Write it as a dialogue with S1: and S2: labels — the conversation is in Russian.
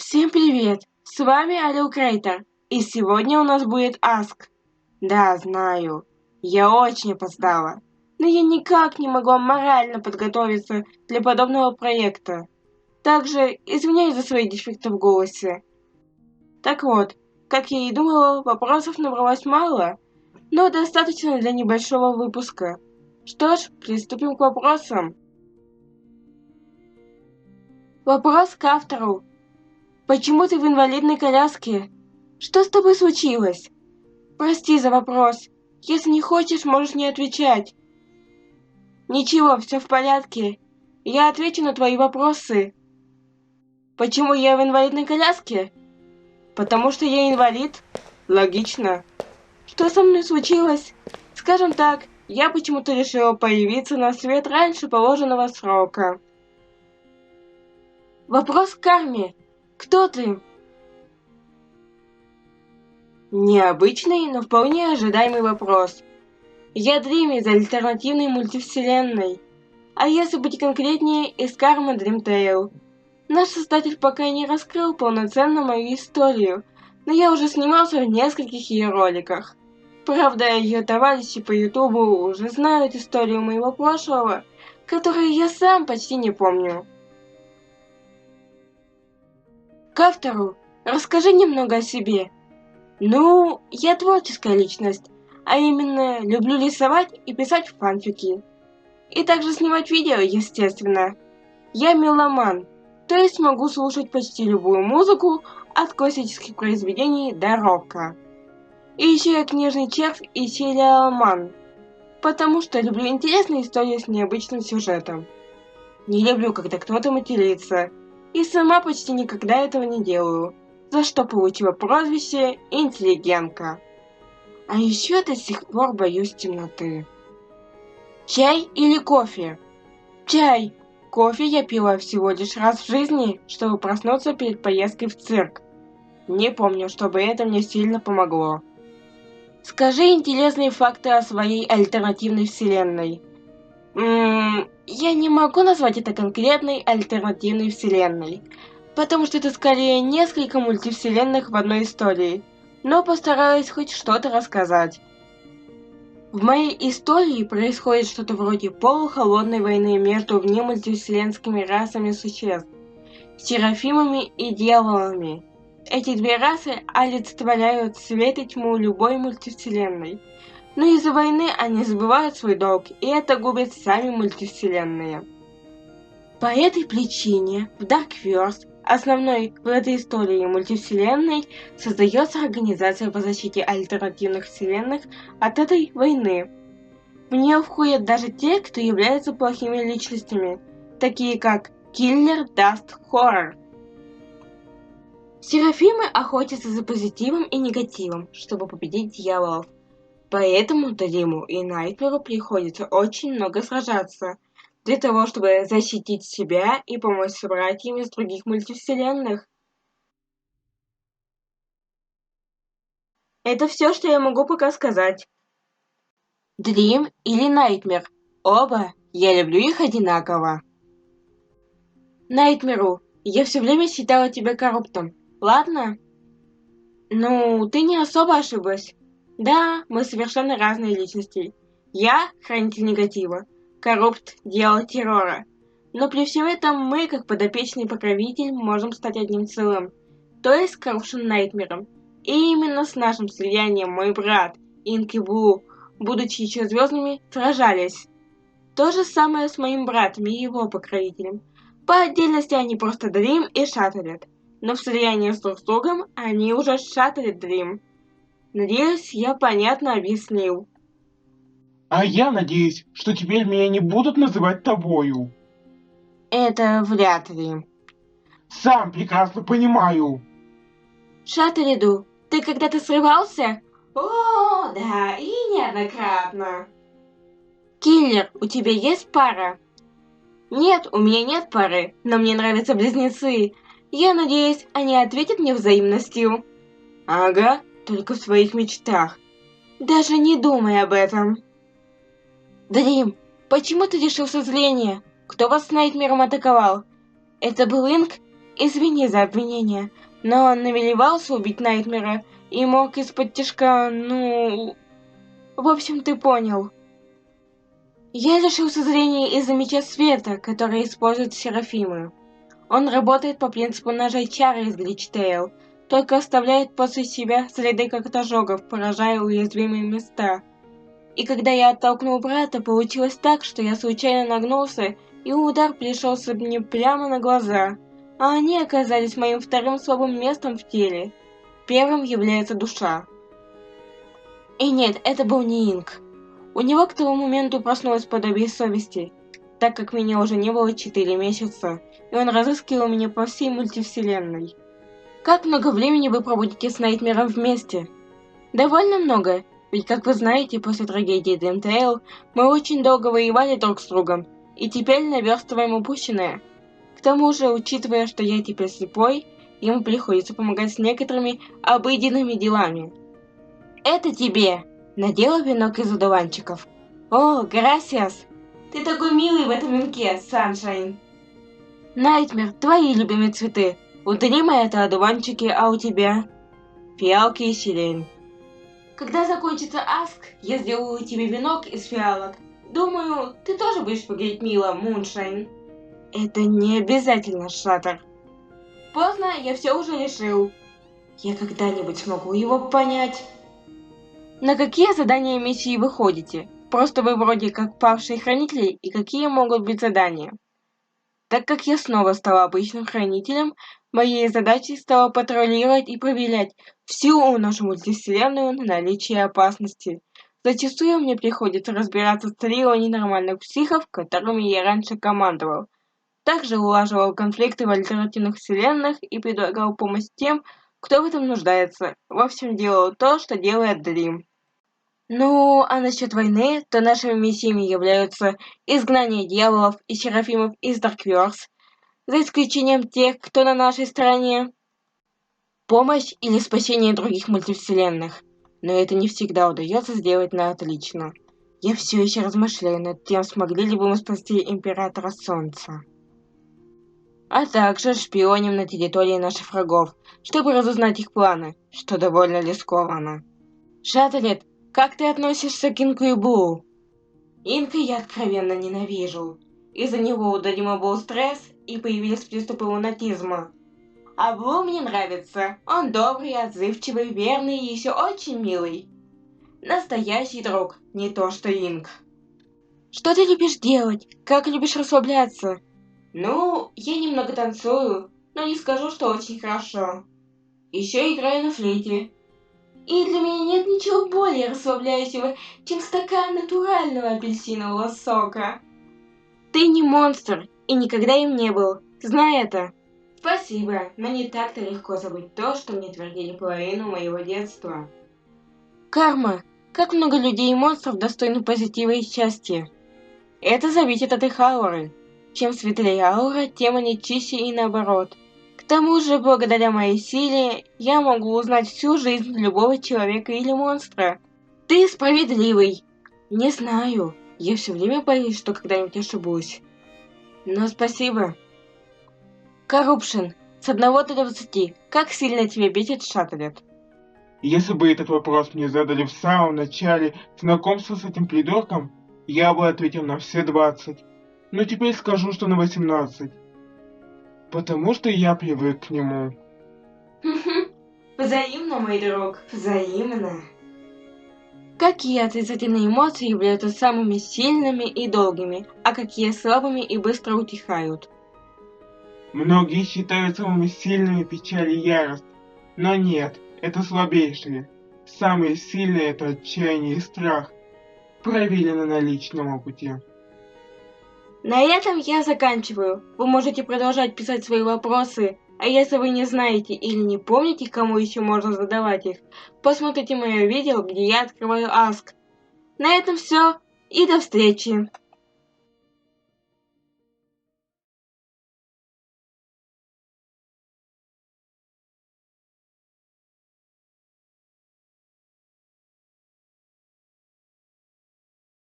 S1: Всем привет! С вами Орел Крейтор, и сегодня у нас будет Аск. Да, знаю, я очень опоздала, но я никак не могла морально подготовиться для подобного проекта. Также извиняюсь за свои дефекты в голосе. Так вот, как я и думала, вопросов набралось мало, но достаточно для небольшого выпуска. Что ж, приступим к вопросам. Вопрос к автору. Почему ты в инвалидной коляске? Что с тобой случилось? Прости за вопрос. Если не хочешь, можешь не отвечать. Ничего, все в порядке. Я отвечу на твои вопросы. Почему я в инвалидной коляске? Потому что я инвалид. Логично. Что со мной случилось? Скажем так, я почему-то решила появиться на свет раньше положенного срока. Вопрос к карме. Кто ты? Необычный, но вполне ожидаемый вопрос. Я Дрим из альтернативной мультивселенной. А если быть конкретнее, из Karma Dream Tale. Наш создатель пока не раскрыл полноценно мою историю, но я уже снимался в нескольких ее роликах. Правда, ее товарищи по ютубу уже знают историю моего прошлого, которую я сам почти не помню. К автору, расскажи немного о себе. Ну, я творческая личность, а именно люблю рисовать и писать фанфики. И также снимать видео, естественно. Я меломан, то есть могу слушать почти любую музыку, от классических произведений до рока. И еще я книжный червь и сериаломан, потому что люблю интересные истории с необычным сюжетом. Не люблю, когда кто-то матерится, и сама почти никогда этого не делаю, за что получила прозвище «интеллигентка». А еще до сих пор боюсь темноты. Чай или кофе? Чай. Кофе я пила всего лишь раз в жизни, чтобы проснуться перед поездкой в цирк. Не помню, чтобы это мне сильно помогло. Скажи интересные факты о своей альтернативной вселенной. Я не могу назвать это конкретной альтернативной вселенной, потому что это скорее несколько мультивселенных в одной истории, но постараюсь хоть что-то рассказать. В моей истории происходит что-то вроде полухолодной войны между внемультивселенскими расами существ, серафимами и дьяволами. Эти две расы олицетворяют свет и тьму любой мультивселенной, но из-за войны они забывают свой долг, и это губит сами мультивселенные. По этой причине в Darkverse, основной в этой истории мультивселенной, создается организация по защите альтернативных вселенных от этой войны. В нее входят даже те, кто являются плохими личностями, такие как Killer Dust Horror. Серафимы охотятся за позитивом и негативом, чтобы победить дьяволов. Поэтому Дриму и Найтмеру приходится очень много сражаться, для того, чтобы защитить себя и помочь собратьям из других мультивселенных. Это все, что я могу пока сказать. Дрим или Найтмер? Оба. Я люблю их одинаково. Найтмеру, я все время считала тебя корруптом. Ладно? Ну, ты не особо ошиблась. Да, мы совершенно разные личности. Я — хранитель негатива, коррупт — дьявол террора. Но при всем этом мы, как подопечный покровитель, можем стать одним целым, то есть Corruption Найтмером. И именно с нашим слиянием мой брат, Инки Блу, будучи еще звездными, сражались. То же самое с моим братом и его покровителем. По отдельности они просто Дрим и Шаттеред, но в слиянии с друг с другом они уже Шаттеред Дрим. Надеюсь, я понятно объяснил.
S2: А я надеюсь, что теперь меня не будут называть тобою.
S1: Это вряд ли.
S2: Сам прекрасно понимаю.
S1: Шаттереду, ты когда-то срывался? О, да, и неоднократно. Киллер, у тебя есть пара? Нет, у меня нет пары, но мне нравятся близнецы. Я надеюсь, они ответят мне взаимностью. Ага, только в своих мечтах. Даже не думай об этом. Дрим, почему ты лишился зрения? Кто вас с Найтмером атаковал? Это был Инк? Извини за обвинение, но он намеревался убить Найтмера и мог из-под тишка, ну... В общем, ты понял. Я лишился зрения из-за меча света, который используют Серафимы. Он работает по принципу ножей чары из Гличтейл, только оставляет после себя следы как от ожогов, поражая уязвимые места. И когда я оттолкнул брата, получилось так, что я случайно нагнулся, и удар пришелся мне прямо на глаза, а они оказались моим вторым слабым местом в теле. Первым является душа. И нет, это был не Инк. У него к тому моменту проснулось подобие совести, так как меня уже не было 4 месяца, и он разыскивал меня по всей мультивселенной. Как много времени вы проводите с Найтмером вместе? Довольно много, ведь, как вы знаете, после трагедии Дентейл мы очень долго воевали друг с другом, и теперь наверстываем упущенное. К тому же, учитывая, что я теперь слепой, ему приходится помогать с некоторыми обыденными делами. Это тебе! Надела венок из одуванчиков. О, грасиас! Ты такой милый в этом венке, Саншайн. Найтмер, твои любимые цветы. У Дрима это одуванчики, а у тебя? Фиалки и сирень. Когда закончится Аск, я сделаю тебе венок из фиалок. Думаю, ты тоже будешь выглядеть мило, Муншайн. Это не обязательно, Шаттер. Поздно, я все уже решил. Я когда-нибудь смогу его понять. На какие задания миссии вы ходите? Просто вы вроде как павшие хранители, и какие могут быть задания? Так как я снова стала обычным хранителем, моей задачей стало патрулировать и проверять всю нашу мультивселенную на наличие опасности. Зачастую мне приходится разбираться с трио ненормальных психов, которыми я раньше командовал. Также улаживал конфликты в альтернативных вселенных и предлагал помощь тем, кто в этом нуждается. В общем, делал то, что делает Дрим. Ну, а насчет войны, то нашими миссиями являются изгнание дьяволов и серафимов из Даркверс, за исключением тех, кто на нашей стороне, помощь или спасение других мультивселенных. Но это не всегда удается сделать на отлично. Я все еще размышляю над тем, смогли ли бы мы спасти Императора Солнца. А также шпионим на территории наших врагов, чтобы разузнать их планы, что довольно рискованно. Шаттлет, как ты относишься к Инку и Блу? Инка я откровенно ненавижу. Из-за него у Дорима был стресс и появились приступы лунатизма. А Блу мне нравится. Он добрый, отзывчивый, верный и еще очень милый. Настоящий друг, не то что Инк. Что ты любишь делать? Как любишь расслабляться? Ну, я немного танцую, но не скажу, что очень хорошо. Еще играю на флейте. И для меня нет ничего более расслабляющего, чем стакан натурального апельсинового сока. Ты не монстр и никогда им не был. Знай это. Спасибо, но не так-то легко забыть то, что мне твердили половину моего детства. Карма. Как много людей и монстров достойны позитива и счастья. Это зависит от их ауры. Чем светлее аура, тем они чище и наоборот. К тому же, благодаря моей силе, я могу узнать всю жизнь любого человека или монстра. Ты справедливый. Не знаю. Я все время боюсь, что когда-нибудь ошибусь. Но спасибо. Коррупшн. С 1 до 20. Как сильно тебя бесит Шаттлет?
S2: Если бы этот вопрос мне задали в самом начале знакомства с этим придурком, я бы ответил на все 20. Но теперь скажу, что на 18. Потому что я привык к нему.
S1: Взаимно, мой друг, взаимно. Какие отрицательные эмоции являются самыми сильными и долгими, а какие слабыми и быстро утихают?
S2: Многие считают самыми сильными печаль и ярость. Но нет, это слабейшие. Самые сильные — это отчаяние и страх. Проверено на личном опыте.
S1: На этом я заканчиваю. Вы можете продолжать писать свои вопросы, а если вы не знаете или не помните, кому еще можно задавать их, посмотрите мое видео, где я открываю Ask. На этом все, и до встречи!